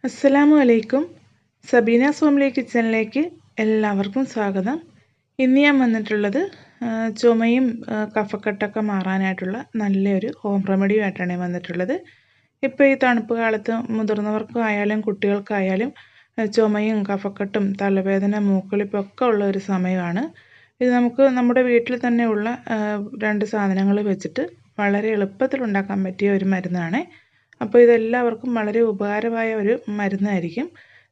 അസ്സലാമു അലൈക്കും. സബീനാസ് ഹോംലി കിച്ചണിലേക്ക് എല്ലാവർക്കും സ്വാഗതം. ഇന്ന് ഞാൻ വന്നിട്ടുള്ളത് ചുമയും കഫക്കെട്ടൊക്കെ മാറാനായിട്ടുള്ള നല്ലൊരു ഹോം റെമഡിയുമായിട്ടാണ് വന്നിട്ടുള്ളത്. ഇപ്പോൾ ഈ തണുപ്പ് കാലത്ത് മുതിർന്നവർക്കായാലും കുട്ടികൾക്കായാലും ചുമയും കഫക്കെട്ടും തലവേദന മൂക്കൊലിപ്പൊക്കെ ഉള്ള ഒരു സമയമാണ്. ഇത് നമുക്ക് നമ്മുടെ വീട്ടിൽ തന്നെ ഉള്ള 2 സാധനങ്ങൾ വെച്ചിട്ട് വളരെ എളുപ്പത്തിൽ ഉണ്ടാക്കാൻ പറ്റിയ ഒരു മരുന്നാണ്. അപ്പോൾ ഇതെല്ലാവർക്കും വളരെ ഉപകാരമായ ഒരു മരുന്നായിരിക്കും.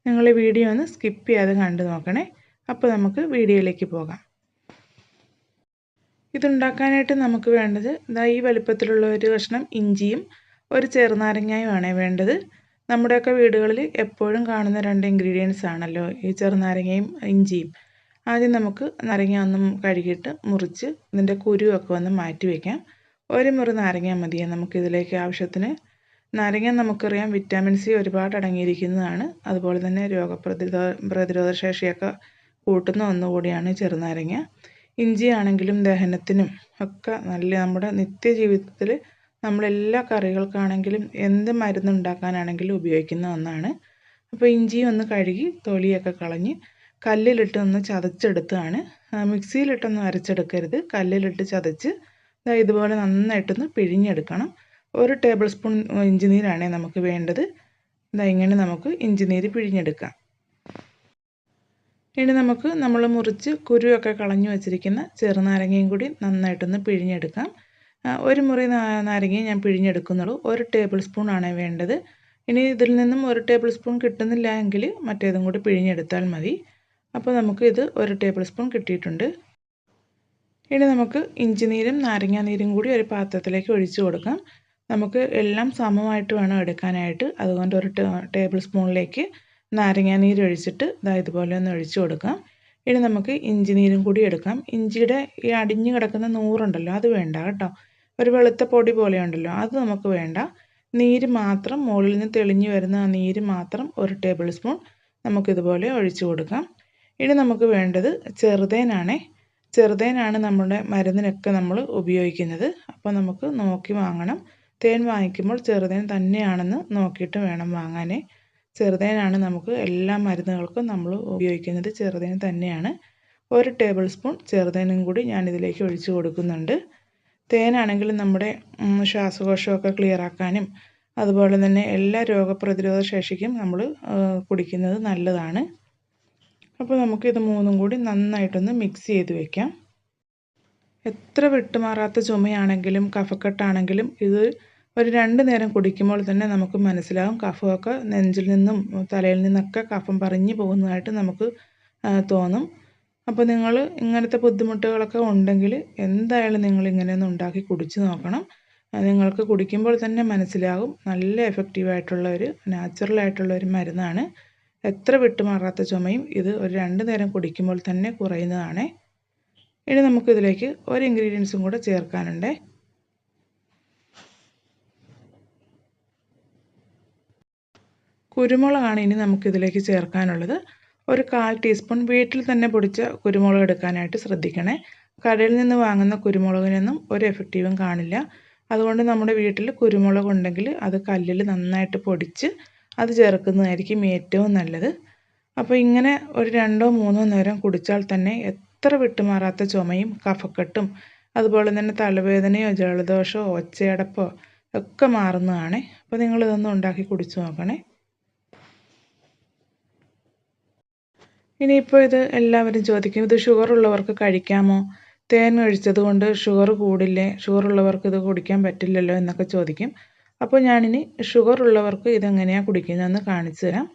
നിങ്ങൾ ഈ വീഡിയോ ഒന്ന് സ്കിപ്പ് ചെയ്യാതെ കണ്ടു നോക്കണേ. അപ്പോൾ നമുക്ക് വീഡിയോയിലേക്ക് പോകാം. ഇതുണ്ടാക്കാനായിട്ട് നമുക്ക് വേണ്ടത് ഈ വലുപ്പത്തിലുള്ള ഒരു കഷ്ണം ഇഞ്ചിയും ഒരു ചെറുനാരങ്ങയുമാണ് വേണ്ടത്. നമ്മുടെയൊക്കെ വീടുകളിൽ എപ്പോഴും കാണുന്ന 2 ഇൻഗ്രീഡിയൻസ് ആണല്ലോ ഈ ചെറുനാരങ്ങയും ഇഞ്ചിയും. ആദ്യം നമുക്ക് നാരങ്ങ ഒന്ന് കഴുകിയിട്ട് മുറിച്ച് ഇതിൻ്റെ കുരുവൊക്കെ ഒന്ന് മാറ്റി വയ്ക്കാം. ഒരു മുറി നാരങ്ങ മതിയെ നമുക്കിതിലേക്ക് ആവശ്യത്തിന്. നാരങ്ങ നമുക്കറിയാം വിറ്റാമിൻ സി ഒരുപാട് അടങ്ങിയിരിക്കുന്നതാണ്. അതുപോലെ തന്നെ പ്രതിരോധ ശേഷിയൊക്കെ കൂട്ടുന്ന ഒന്നുകൂടിയാണ് ചെറുനാരങ്ങ. ഇഞ്ചി ആണെങ്കിലും ദഹനത്തിനും ഒക്കെ നല്ല നമ്മുടെ നിത്യജീവിതത്തിൽ നമ്മളെല്ലാ കറികൾക്കാണെങ്കിലും എന്ത് മരുന്നുണ്ടാക്കാനാണെങ്കിലും ഉപയോഗിക്കുന്ന ഒന്നാണ്. അപ്പോൾ ഇഞ്ചി ഒന്ന് കഴുകി തൊലിയൊക്കെ കളഞ്ഞ് കല്ലിലിട്ട് ഒന്ന് ചതച്ചെടുത്തതാണ്. മിക്സിയിലിട്ടൊന്നും അരച്ചെടുക്കരുത്. കല്ലിലിട്ട് ചതച്ച് ഇതുപോലെ നന്നായിട്ടൊന്ന് പിഴിഞ്ഞെടുക്കണം. 1 ടേബിൾ സ്പൂൺ ഇഞ്ചിനീരാണ് നമുക്ക് വേണ്ടത്. ഇങ്ങനെ നമുക്ക് ഇഞ്ചിനീര് പിഴിഞ്ഞെടുക്കാം. ഇനി നമുക്ക് നമ്മൾ മുറിച്ച് കുരുവൊക്കെ കളഞ്ഞു വച്ചിരിക്കുന്ന ചെറുനാരങ്ങയും കൂടി നന്നായിട്ടൊന്ന് പിഴിഞ്ഞെടുക്കാം. 1 മുറി നാരങ്ങയും ഞാൻ പിഴിഞ്ഞെടുക്കുന്നുള്ളൂ. 1 ടേബിൾ സ്പൂൺ ആണ് വേണ്ടത്. ഇനി ഇതിൽ നിന്നും 1 ടേബിൾ സ്പൂൺ കിട്ടുന്നില്ല എങ്കിൽ മറ്റേതും കൂടി പിഴിഞ്ഞെടുത്താൽ മതി. അപ്പോൾ നമുക്ക് ഇത് 1 ടേബിൾ സ്പൂൺ കിട്ടിയിട്ടുണ്ട്. ഇനി നമുക്ക് ഇഞ്ചിനീരും നാരങ്ങാനീരും കൂടി ഒരു പാത്രത്തിലേക്ക് ഒഴിച്ചു കൊടുക്കാം. നമുക്ക് എല്ലാം സമമായിട്ട് വേണം എടുക്കാനായിട്ട്. അതുകൊണ്ട് 1 ടേബിൾ സ്പൂണിലേക്ക് നാരങ്ങാനീര് ഒഴിച്ചിട്ട് ഇതുപോലെ ഒന്ന് ഒഴിച്ചു കൊടുക്കാം. ഇനി നമുക്ക് ഇഞ്ചിനീരും കൂടി എടുക്കാം. ഇഞ്ചിയുടെ ഈ അടിഞ്ഞു കിടക്കുന്ന നൂറുണ്ടല്ലോ അത് വേണ്ട കേട്ടോ. ഒരു വെളുത്ത പൊടി പോലെ ഉണ്ടല്ലോ അത് നമുക്ക് വേണ്ട. നീര് മാത്രം മുകളിൽ നിന്ന് തെളിഞ്ഞു വരുന്ന ആ നീര് മാത്രം 1 ടേബിൾ സ്പൂൺ നമുക്കിതുപോലെ ഒഴിച്ചു കൊടുക്കാം. ഇനി നമുക്ക് വേണ്ടത് ചെറുതേനാണ്. ചെറുതേനാണ് നമ്മുടെ മരുന്നിനൊക്കെ നമ്മൾ ഉപയോഗിക്കുന്നത്. അപ്പോൾ നമുക്ക് നോക്കി വാങ്ങണം. തേൻ വാങ്ങിക്കുമ്പോൾ ചെറുതേൻ തന്നെയാണെന്ന് നോക്കിയിട്ട് വേണം വാങ്ങാൻ. ചെറുതേനാണ് നമുക്ക് എല്ലാ മരുന്നുകൾക്കും നമ്മൾ ഉപയോഗിക്കുന്നത്. ചെറുതേൻ തന്നെയാണ്. 1 ടേബിൾ സ്പൂൺ ചെറുതേനും കൂടി ഞാനിതിലേക്ക് ഒഴിച്ചു കൊടുക്കുന്നുണ്ട്. തേനാണെങ്കിൽ നമ്മുടെ ശ്വാസകോശമൊക്കെ ക്ലിയർ ആക്കാനും അതുപോലെ തന്നെ എല്ലാ രോഗപ്രതിരോധ ശേഷിക്കും നമ്മൾ കുടിക്കുന്നത് നല്ലതാണ്. അപ്പോൾ നമുക്കിത് മൂന്നും കൂടി നന്നായിട്ടൊന്ന് മിക്സ് ചെയ്ത് വയ്ക്കാം. എത്ര വിട്ടുമാറാത്ത ചുമയാണെങ്കിലും കഫക്കെട്ടാണെങ്കിലും ഇത് ഒരു 2 നേരം കുടിക്കുമ്പോൾ തന്നെ നമുക്ക് മനസ്സിലാവും. കഫമൊക്കെ നെഞ്ചിൽ നിന്നും തലയിൽ നിന്നൊക്കെ കഫം പറിഞ്ഞു പോകുന്നതായിട്ട് നമുക്ക് തോന്നും. അപ്പോൾ നിങ്ങൾ ഇങ്ങനത്തെ ബുദ്ധിമുട്ടുകളൊക്കെ ഉണ്ടെങ്കിൽ എന്തായാലും നിങ്ങൾ ഇങ്ങനെയൊന്ന് ഉണ്ടാക്കി കുടിച്ച് നോക്കണം. നിങ്ങൾക്ക് കുടിക്കുമ്പോൾ തന്നെ മനസ്സിലാകും നല്ല എഫക്റ്റീവായിട്ടുള്ള ഒരു നാച്ചുറലായിട്ടുള്ള ഒരു മരുന്നാണ്. എത്ര വിട്ടുമാറാത്ത ചുമയും ഇത് ഒരു 2 നേരം കുടിക്കുമ്പോൾ തന്നെ കുറയുന്നതാണ്. ഇനി നമുക്കിതിലേക്ക് ഒരു ഇൻഗ്രീഡിയൻസും കൂടെ ചേർക്കാനുണ്ട്. കുരുമുളകാണ് ഇനി നമുക്കിതിലേക്ക് ചേർക്കാനുള്ളത്. ഒരു 1/4 ടീസ്പൂൺ വീട്ടിൽ തന്നെ പൊടിച്ച കുരുമുളക് എടുക്കാനായിട്ട് ശ്രദ്ധിക്കണേ. കടയിൽ നിന്ന് വാങ്ങുന്ന കുരുമുളകിനൊന്നും ഒരു എഫക്റ്റീവും കാണില്ല. അതുകൊണ്ട് നമ്മുടെ വീട്ടിൽ കുരുമുളക് ഉണ്ടെങ്കിൽ അത് കല്ലിൽ നന്നായിട്ട് പൊടിച്ച് അത് ചേർക്കുന്നതായിരിക്കും ഏറ്റവും നല്ലത്. അപ്പോൾ ഇങ്ങനെ ഒരു 2 3 നേരം കുടിച്ചാൽ തന്നെ എത്ര വിട്ടുമാറാത്ത ചുമയും കഫക്കെട്ടും അതുപോലെ തന്നെ തലവേദനയോ ജലദോഷമോ ഒച്ചയടപ്പോ ഒക്കെ മാറുന്നതാണ്. അപ്പോൾ നിങ്ങളിതൊന്ന് ഉണ്ടാക്കി കുടിച്ചു നോക്കണേ. ഇനിയിപ്പോൾ ഇത് എല്ലാവരും ചോദിക്കും, ഇത് ഷുഗർ ഉള്ളവർക്ക് കഴിക്കാമോ? തേൻ ഒഴിച്ചത് കൊണ്ട് ഷുഗർ കൂടില്ലേ? ഷുഗർ ഉള്ളവർക്ക് ഇത് കുടിക്കാൻ പറ്റില്ലല്ലോ എന്നൊക്കെ ചോദിക്കും. അപ്പോൾ ഞാനിനി ഷുഗർ ഉള്ളവർക്ക് ഇതെങ്ങനെയാണ് കുടിക്കുന്നതെന്ന് കാണിച്ചു തരാം.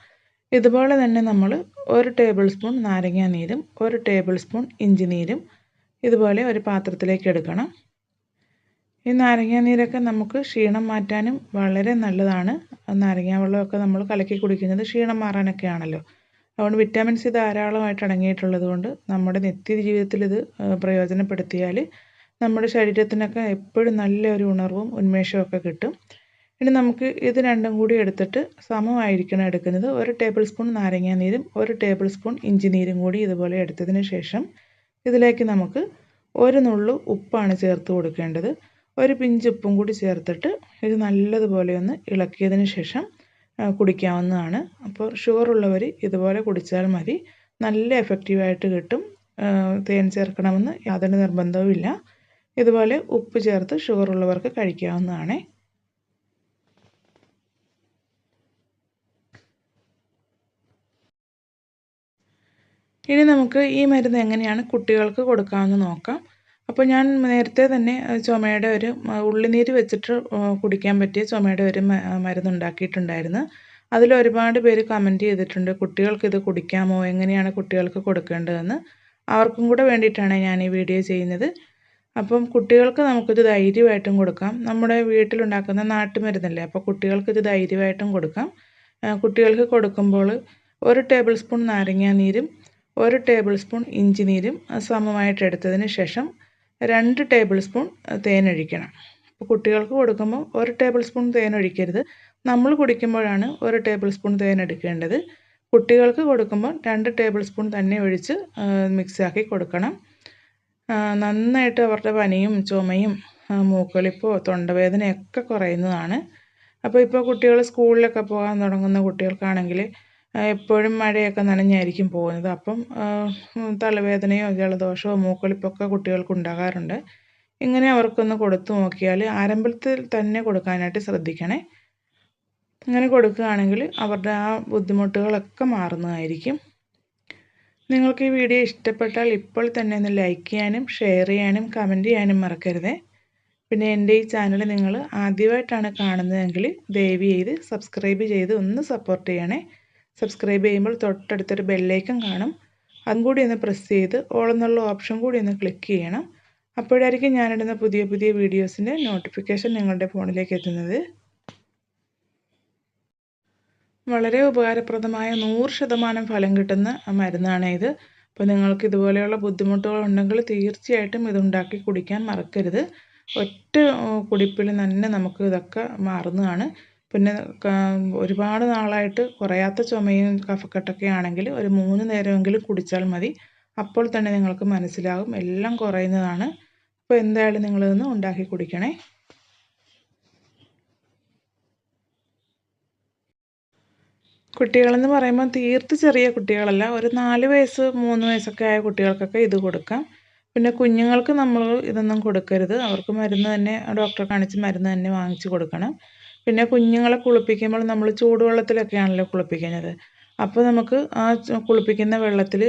ഇതുപോലെ തന്നെ നമ്മൾ 1 ടേബിൾ സ്പൂൺ നാരങ്ങാനീരും 1 ടേബിൾ സ്പൂൺ ഇഞ്ചിനീരും ഇതുപോലെ ഒരു പാത്രത്തിലേക്ക് എടുക്കണം. ഈ നാരങ്ങാനീരൊക്കെ നമുക്ക് ക്ഷീണം മാറ്റാനും വളരെ നല്ലതാണ്. നാരങ്ങാ വെള്ളമൊക്കെ നമ്മൾ കലക്കി കുടിക്കുന്നത് ക്ഷീണം മാറാനൊക്കെ ആണല്ലോ. അതുകൊണ്ട് വിറ്റാമിൻ സി ധാരാളമായിട്ട് അടങ്ങിയിട്ടുള്ളത് കൊണ്ട് നമ്മുടെ നിത്യജീവിതത്തിൽ ഇത് പ്രയോജനപ്പെടുത്തിയാൽ നമ്മുടെ ശരീരത്തിനൊക്കെ എപ്പോഴും നല്ലൊരു ഉണർവും ഉന്മേഷവും ഒക്കെ കിട്ടും. ഇനി നമുക്ക് ഇത് രണ്ടും കൂടി എടുത്തിട്ട് സമമായിരിക്കണം എടുക്കുന്നത്. 1 ടേബിൾ സ്പൂൺ നാരങ്ങാനീരും 1 ടേബിൾ സ്പൂൺ ഇഞ്ചിനീരും കൂടി ഇതുപോലെ എടുത്തതിന് ശേഷം ഇതിലേക്ക് നമുക്ക് 1 നുള്ളു ഉപ്പാണ് ചേർത്ത് കൊടുക്കേണ്ടത്. 1 പിഞ്ച് ഉപ്പും കൂടി ചേർത്തിട്ട് ഇത് നല്ലതുപോലെ ഒന്ന് ഇളക്കിയതിന് ശേഷം കുടിക്കാവുന്നതാണ്. അപ്പോൾ ഷുഗർ ഉള്ളവർ ഇതുപോലെ കുടിച്ചാൽ മതി. നല്ല എഫക്റ്റീവായിട്ട് കിട്ടും. തേൻ ചേർക്കണമെന്ന് യാതൊരു നിർബന്ധവുമില്ല. ഇതുപോലെ ഉപ്പ് ചേർത്ത് ഷുഗർ ഉള്ളവർക്ക് കഴിക്കാവുന്നതാണ്. ഇനി നമുക്ക് ഈ മരുന്ന് എങ്ങനെയാണ് കുട്ടികൾക്ക് കൊടുക്കാമെന്ന് നോക്കാം. അപ്പോൾ ഞാൻ നേരത്തെ തന്നെ ചുമയുടെ ഒരു ഉള്ളിനീര് വെച്ചിട്ട് കുടിക്കാൻ പറ്റിയ ചുമയുടെ ഒരു മരുന്ന് ഉണ്ടാക്കിയിട്ടുണ്ടായിരുന്നു. അതിൽ ഒരുപാട് പേര് കമൻറ്റ് ചെയ്തിട്ടുണ്ട്, കുട്ടികൾക്ക് ഇത് കുടിക്കാമോ, എങ്ങനെയാണ് കുട്ടികൾക്ക് കൊടുക്കേണ്ടതെന്ന്. അവർക്കും കൂടെ വേണ്ടിയിട്ടാണ് ഞാൻ ഈ വീഡിയോ ചെയ്യുന്നത്. അപ്പം കുട്ടികൾക്ക് നമുക്കിത് ധൈര്യമായിട്ടും കൊടുക്കാം. നമ്മുടെ വീട്ടിലുണ്ടാക്കുന്ന നാട്ടുമരുന്നല്ലേ, അപ്പോൾ കുട്ടികൾക്കിത് ധൈര്യമായിട്ടും കൊടുക്കാം. കുട്ടികൾക്ക് കൊടുക്കുമ്പോൾ 1 ടേബിൾ സ്പൂൺ നാരങ്ങാനീരും 1 ടേബിൾ സ്പൂൺ ഇഞ്ചി നീരും സമമായിട്ട് എടുത്തതിന് ശേഷം 2 ടേബിൾ സ്പൂൺ തേനൊഴിക്കണം. അപ്പോൾ കുട്ടികൾക്ക് കൊടുക്കുമ്പോൾ 1 ടേബിൾ സ്പൂൺ തേനൊഴിക്കരുത്. നമ്മൾ കുടിക്കുമ്പോഴാണ് 1 ടേബിൾ സ്പൂൺ തേൻ എടുക്കേണ്ടത്. കുട്ടികൾക്ക് കൊടുക്കുമ്പോൾ 2 ടേബിൾ സ്പൂൺ തന്നെ ഒഴിച്ച് മിക്സാക്കി കൊടുക്കണം. നന്നായിട്ട് അവരുടെ പനിയും ചുമയും മൂക്കൊലിപ്പോ തൊണ്ടവേദനയൊക്കെ കുറയുന്നതാണ്. അപ്പോൾ ഇപ്പോൾ കുട്ടികൾ സ്കൂളിലൊക്കെ പോകാൻ തുടങ്ങുന്ന കുട്ടികൾക്കാണെങ്കിൽ എപ്പോഴും മഴയൊക്കെ നനഞ്ഞായിരിക്കും പോകുന്നത്. അപ്പം തലവേദനയോ ജലദോഷമോ മൂക്കൊലിപ്പൊക്കെ കുട്ടികൾക്ക് ഉണ്ടാകാറുണ്ട്. ഇങ്ങനെ അവർക്കൊന്ന് കൊടുത്തു നോക്കിയാൽ ആരംഭത്തിൽ തന്നെ കൊടുക്കാനായിട്ട് ശ്രദ്ധിക്കണേ. ഇങ്ങനെ കൊടുക്കുകയാണെങ്കിൽ അവരുടെ ആ ബുദ്ധിമുട്ടുകളൊക്കെ മാറുന്നതായിരിക്കും. നിങ്ങൾക്ക് ഈ വീഡിയോ ഇഷ്ടപ്പെട്ടാൽ ഇപ്പോൾ തന്നെ ഒന്ന് ലൈക്ക് ചെയ്യാനും ഷെയർ ചെയ്യാനും കമൻറ്റ് ചെയ്യാനും മറക്കരുത്. പിന്നെ എൻ്റെ ഈ ചാനൽ നിങ്ങൾ ആദ്യമായിട്ടാണ് കാണുന്നതെങ്കിൽ ദയവ് ചെയ്ത് സബ്സ്ക്രൈബ് ചെയ്ത് ഒന്ന് സപ്പോർട്ട് ചെയ്യണേ. സബ്സ്ക്രൈബ് ചെയ്യുമ്പോൾ തൊട്ടടുത്തൊരു ബെല്ലൈക്കൺ കാണും. അതും കൂടി ഒന്ന് പ്രസ് ചെയ്ത് ഓൾ എന്നുള്ള ഓപ്ഷൻ കൂടി ഒന്ന് ക്ലിക്ക് ചെയ്യണം. അപ്പോഴായിരിക്കും ഞാനിടുന്ന പുതിയ പുതിയ വീഡിയോസിൻ്റെ നോട്ടിഫിക്കേഷൻ നിങ്ങളുടെ ഫോണിലേക്ക് എത്തുന്നത്. വളരെ ഉപകാരപ്രദമായ 100% ഫലം കിട്ടുന്ന മരുന്നാണ് ഇത്. അപ്പോൾ നിങ്ങൾക്ക് ഇതുപോലെയുള്ള ബുദ്ധിമുട്ടുകളുണ്ടെങ്കിൽ തീർച്ചയായിട്ടും ഇതുണ്ടാക്കി കുടിക്കാൻ മറക്കരുത്. ഒറ്റ കുടിപ്പിൽ തന്നെ നമുക്ക് ഇതൊക്കെ മാറുന്നതാണ്. പിന്നെ ഒരുപാട് നാളായിട്ട് കുറയാത്ത ചുമയും കഫക്കെട്ടൊക്കെ ആണെങ്കിൽ ഒരു 3 നേരമെങ്കിലും കുടിച്ചാൽ മതി. അപ്പോൾ തന്നെ നിങ്ങൾക്ക് മനസ്സിലാകും എല്ലാം കുറയുന്നതാണ്. അപ്പോൾ എന്തായാലും നിങ്ങളിതൊന്ന് ഉണ്ടാക്കി കുടിക്കണേ. കുട്ടികളെന്ന് പറയുമ്പോൾ തീർത്ത് ചെറിയ കുട്ടികളല്ല, ഒരു 4 വയസ്സ് 3 വയസ്സൊക്കെ ആയ കുട്ടികൾക്കൊക്കെ ഇത് കൊടുക്കാം. പിന്നെ കുഞ്ഞുങ്ങൾക്ക് നമ്മൾ ഇതൊന്നും കൊടുക്കരുത്. അവർക്ക് മരുന്ന് തന്നെ ഡോക്ടറെ കാണിച്ച് മരുന്ന് തന്നെ വാങ്ങിച്ച് കൊടുക്കണം. പിന്നെ കുഞ്ഞുങ്ങളെ കുളിപ്പിക്കുമ്പോൾ നമ്മൾ ചൂടുവെള്ളത്തിലൊക്കെയാണല്ലോ കുളിപ്പിക്കുന്നത്. അപ്പോൾ നമുക്ക് ആ കുളിപ്പിക്കുന്ന വെള്ളത്തിൽ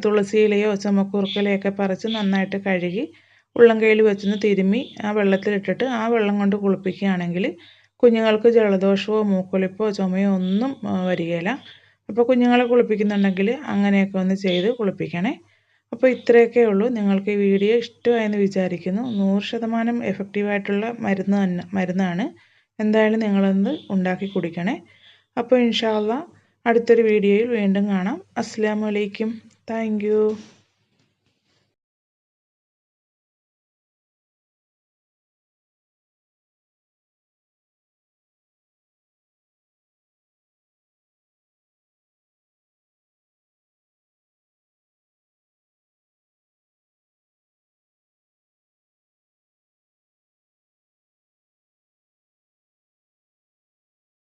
തുളസിയിലയോ ചുമക്കുറുക്കലയൊക്കെ പറിച്ച് നന്നായിട്ട് കഴുകി ഉള്ളം കയ്യിൽ വെച്ചൊന്ന് തിരുമ്മി ആ വെള്ളത്തിലിട്ടിട്ട് ആ വെള്ളം കൊണ്ട് കുളിപ്പിക്കുകയാണെങ്കിൽ കുഞ്ഞുങ്ങൾക്ക് ജലദോഷമോ മൂക്കൊലിപ്പോ ചുമയോ ഒന്നും വരികയില്ല. അപ്പോൾ കുഞ്ഞുങ്ങളെ കുളിപ്പിക്കുന്നുണ്ടെങ്കിൽ അങ്ങനെയൊക്കെ ഒന്ന് ചെയ്ത് കുളിപ്പിക്കണേ. അപ്പോൾ ഇത്രയൊക്കെ ഉള്ളൂ. നിങ്ങൾക്ക് ഈ വീഡിയോ ഇഷ്ടമായെന്ന് വിചാരിക്കുന്നു. 100% എഫക്റ്റീവായിട്ടുള്ള മരുന്നാണ്. എന്തായാലും നിങ്ങളൊന്ന് ഉണ്ടാക്കി കുടിക്കണേ. അപ്പോൾ ഇൻഷാ അല്ലാഹ് അടുത്തൊരു വീഡിയോയിൽ വീണ്ടും കാണാം. അസ്സലാമു അലൈക്കും. Thank you.